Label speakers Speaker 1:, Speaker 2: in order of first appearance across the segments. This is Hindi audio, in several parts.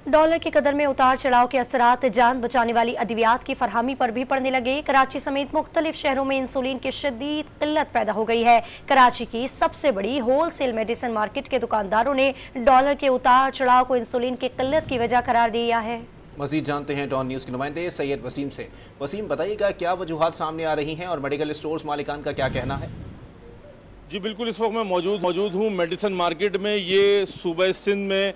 Speaker 1: डॉलर की कदर में उतार चढ़ाव के असरात जान बचाने वाली अद्वियात की फरहमी पर भी पड़ने लगे। कराची समेत मुख्तलिफ शहरों में इंसुलिन की शदीद किल्लत पैदा हो गई है। कराची की सबसे बड़ी होलसेल मेडिसिन मार्केट के दुकानदारों ने डॉलर के उतार चढ़ाव को इंसुलिन की किल्लत की वजह करार दिया है।
Speaker 2: मजीद जानते हैं डॉन न्यूज़ के नुमाइंदे सैयद वसीम से। वसीम, बताइएगा क्या वजूहात सामने आ रही हैं और मेडिकल स्टोर्स मालिकान का क्या कहना है?
Speaker 3: जी बिल्कुल, इस वक्त मैं मौजूद हूँ मेडिसिन मार्केट में। ये सूबा सिंध में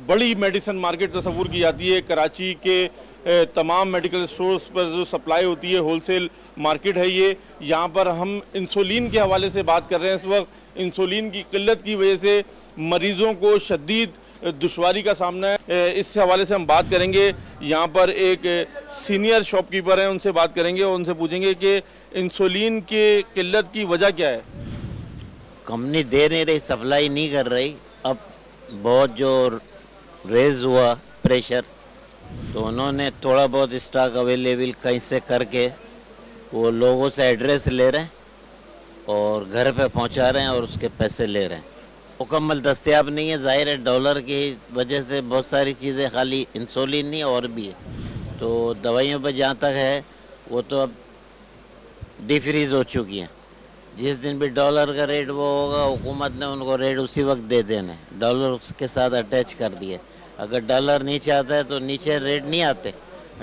Speaker 3: बड़ी मेडिसिन मार्केट तस्वूर की जाती है। कराची के तमाम मेडिकल स्टोर्स पर जो सप्लाई होती है होलसेल मार्केट है ये। यहाँ पर हम इंसुलिन के हवाले से बात कर रहे हैं। इस वक्त इंसुलिन की किल्लत की वजह से मरीज़ों को शदीद दुश्वारी का सामना है। इस हवाले से हम बात करेंगे। यहाँ पर एक सीनियर शॉपकीपर हैं, उनसे बात करेंगे और उनसे पूछेंगे कि इंसुलिन की किल्लत की वजह क्या है।
Speaker 4: कंपनी दे नहीं रही, सप्लाई नहीं कर रही। अब बहुत जो रेज हुआ प्रेशर, तो उन्होंने थोड़ा बहुत स्टॉक अवेलेबल कहीं से करके वो लोगों से एड्रेस ले रहे हैं और घर पे पहुंचा रहे हैं और उसके पैसे ले रहे हैं। मुकम्मल दस्तयाब नहीं है। जाहिर है डॉलर की वजह से बहुत सारी चीज़ें, खाली इंसुलिन नहीं और भी है। तो दवाइयों पर जहाँ तक है वो तो अब डिफ्रीज हो चुकी हैं। जिस दिन भी डॉलर का रेट वो होगा, हुकूमत ने उनको रेट उसी वक्त दे देने। डॉलर उसके साथ अटैच कर दिए। अगर डॉलर नीचे आता है तो नीचे रेट नहीं आते,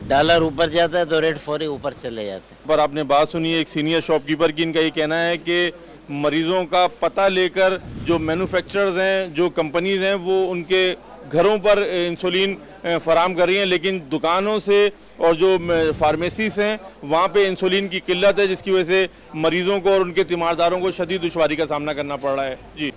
Speaker 4: डॉलर ऊपर जाता है तो रेट फौरी ऊपर चले जाते हैं।
Speaker 3: पर आपने बात सुनी एक सीनियर शॉपकीपर की। इनका ये कहना है कि मरीज़ों का पता लेकर जो मैन्युफैक्चरर्स हैं, जो कंपनीज हैं, वो उनके घरों पर इंसुलिन फराम कर रही हैं, लेकिन दुकानों से और जो फार्मेसीज हैं वहाँ पे इंसुलिन की किल्लत है, जिसकी वजह से मरीज़ों को और उनके तीमारदारों को शदीद दुश्वारी का सामना करना पड़ रहा है। जी।